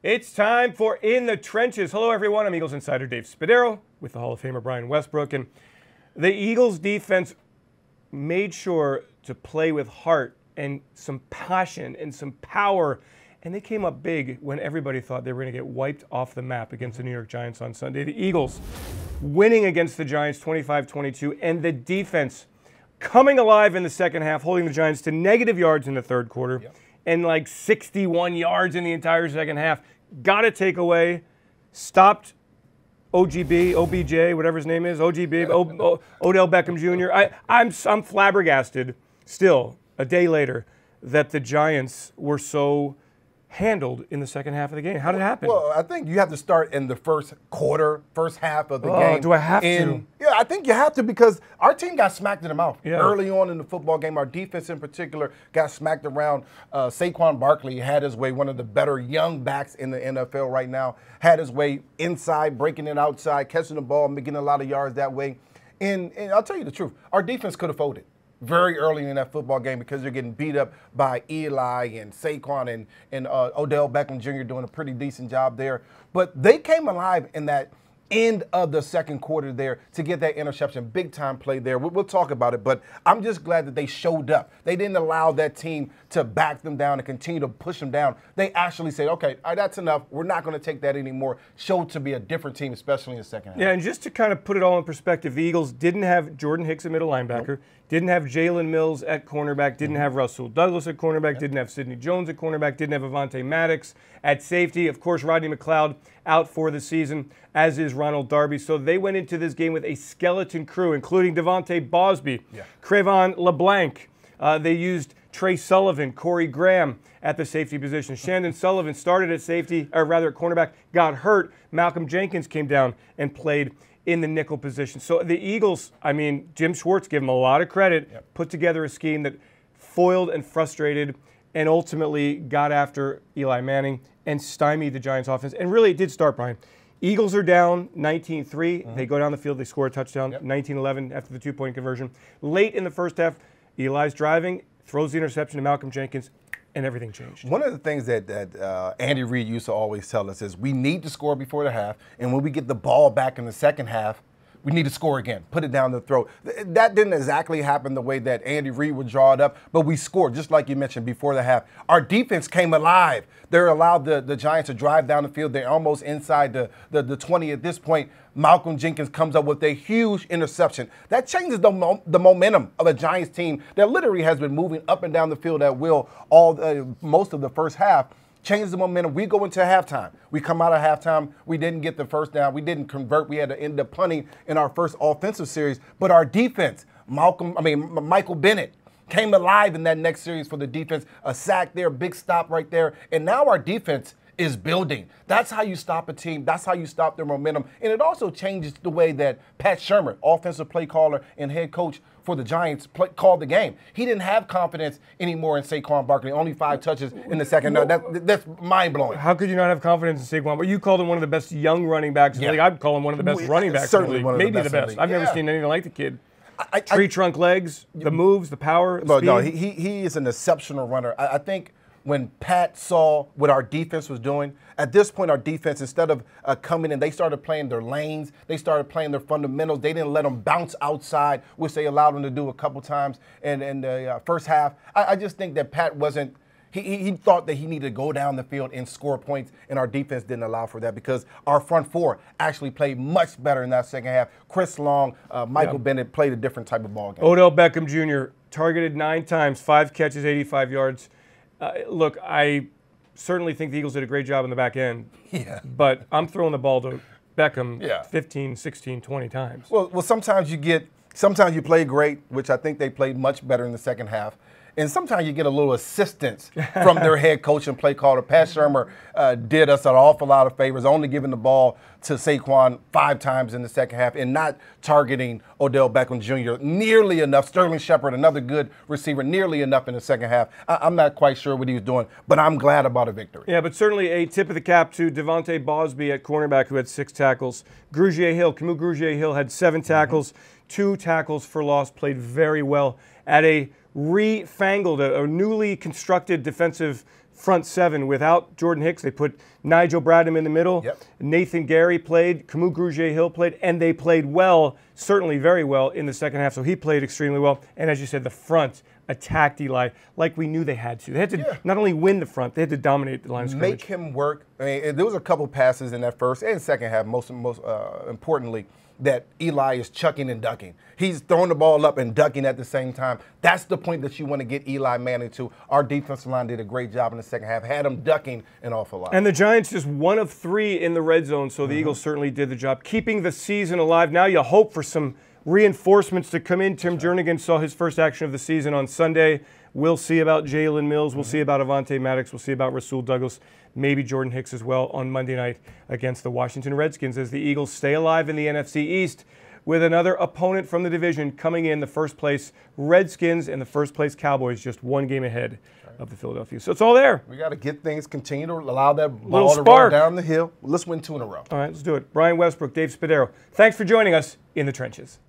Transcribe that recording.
It's time for In the Trenches. Hello, everyone. I'm Eagles insider Dave Spadaro with the Hall of Famer Brian Westbrook. And the Eagles defense made sure to play with heart and some passion and some power. And they came up big when everybody thought they were going to get wiped off the map against the New York Giants on Sunday. The Eagles winning against the Giants 25-22, and the defense coming alive in the second half, holding the Giants to negative yards in the third quarter and like 61 yards in the entire second half. Got a takeaway, stopped OGB, OBJ, whatever his name is, OGB, Odell Beckham Jr. I'm flabbergasted still, a day later, that the Giants were so handled in the second half of the game. How did it happen? Well, I think you have to start in the first quarter, first half of the game. Do I have to? Yeah, I think you have to because our team got smacked in the mouth early on in the football game. Our defense in particular got smacked around. Saquon Barkley had his way, one of the better young backs in the NFL right now, had his way inside, breaking it outside, catching the ball, getting a lot of yards that way. And I'll tell you the truth, our defense could have folded very early in that football game because they're getting beat up by Eli and Saquon and Odell Beckham Jr. doing a pretty decent job there. But they came alive in that end of the second quarter there to get that interception. Big time play there. We'll talk about it, but I'm just glad that they showed up. They didn't allow that team to back them down and continue to push them down. They actually said, okay, all right, that's enough. We're not going to take that anymore. Showed to be a different team, especially in the second half. Yeah, and just to kind of put it all in perspective, the Eagles didn't have Jordan Hicks at middle linebacker, didn't have Jalen Mills at cornerback, didn't have Russell Douglas at cornerback, didn't have Sidney Jones at cornerback, didn't have Avonte Maddox at safety. Of course, Rodney McLeod out for the season, as is Ronald Darby. So they went into this game with a skeleton crew, including Devontae Bosby, Cre'von LeBlanc. They used Trey Sullivan, Corey Graham at the safety position. Shandon Sullivan started at safety, or rather at cornerback, got hurt. Malcolm Jenkins came down and played in the nickel position. So the Eagles, I mean, Jim Schwartz, give him a lot of credit, put together a scheme that foiled and frustrated and ultimately got after Eli Manning and stymied the Giants offense. And really, it did start, Brian. Eagles are down 19-3. They go down the field. They score a touchdown, 19-11 after the two-point conversion. Late in the first half, Eli's driving, throws the interception to Malcolm Jenkins, and everything changed. One of the things that Andy Reid used to always tell us is we need to score before the half, and when we get the ball back in the second half, we need to score again, put it down the throat. That didn't exactly happen the way that Andy Reid would draw it up, but we scored, just like you mentioned, before the half. Our defense came alive. They're allowed the Giants to drive down the field. They're almost inside the 20 at this point. Malcolm Jenkins comes up with a huge interception. That changes the momentum of a Giants team that literally has been moving up and down the field at will most of the first half. Changes the momentum. We go into halftime. We come out of halftime. We didn't get the first down. We didn't convert. We had to end up punting in our first offensive series. But our defense, Michael Bennett, came alive in that next series for the defense. A sack there, big stop right there. And now our defense is building. That's how you stop a team. That's how you stop their momentum. And it also changes the way that Pat Shurmur, offensive play caller and head coach for the Giants, called the game. He didn't have confidence anymore in Saquon Barkley. Only 5 touches in the second. No, that's mind-blowing. How could you not have confidence in Saquon? But you called him one of the best young running backs in the league. I'd call him one of the best running backs in the league. Maybe the best. I've never seen anything like the kid. Tree trunk legs, the moves, the power, the speed. No, he is an exceptional runner. I think when Pat saw what our defense was doing, at this point our defense, instead of coming in, they started playing their lanes, they started playing their fundamentals. They didn't let them bounce outside, which they allowed them to do a couple times in the first half. I just think that Pat wasn't, he thought that he needed to go down the field and score points, and our defense didn't allow for that because our front four actually played much better in that second half. Chris Long, Michael Bennett played a different type of ball game. Odell Beckham Jr. targeted 9 times, 5 catches, 85 yards. Look, I certainly think the Eagles did a great job in the back end. But I'm throwing the ball to Beckham 15, 16, 20 times. Well, sometimes you play great, which I think they played much better in the second half. And sometimes you get a little assistance from their head coach and play caller. Pat Shurmur did us an awful lot of favors, only giving the ball to Saquon 5 times in the second half and not targeting Odell Beckham Jr. nearly enough. Sterling Shepard, another good receiver, nearly enough in the second half. I'm not quite sure what he was doing, but I'm glad about a victory. Yeah, but certainly a tip of the cap to Devontae Bosby at cornerback, who had 6 tackles. Camus Grugier-Hill had 7 tackles, 2 tackles for loss, played very well at a refangled, a newly constructed defensive front seven without Jordan Hicks. They put Nigel Bradham in the middle. Yep. Nathan Gary played. Camus Grugier-Hill played. And they played well, certainly very well, in the second half. So he played extremely well. And as you said, the front attacked Eli like we knew they had to. They had to not only win the front, they had to dominate the line of scrimmage. Make him work. I mean, there was a couple passes in that first and second half, most importantly, that Eli is chucking and ducking. He's throwing the ball up and ducking at the same time. That's the point that you want to get Eli Manning to. Our defensive line did a great job in the second half, had him ducking an awful lot. And the Giants just 1 of 3 in the red zone, so the Eagles certainly did the job. Keeping the season alive. Now you hope for some reinforcements to come in. Tim Jernigan saw his first action of the season on Sunday. We'll see about Jalen Mills. We'll see about Avonte Maddox. We'll see about Rasul Douglas. Maybe Jordan Hicks as well on Monday night against the Washington Redskins as the Eagles stay alive in the NFC East with another opponent from the division coming in the first place Redskins and the first place Cowboys, just 1 game ahead of the Philadelphia. So it's all there. We got to get things, continue to allow that ball to roll down the hill. Let's win 2 in a row. All right, let's do it. Brian Westbrook, Dave Spadaro, thanks for joining us in the trenches.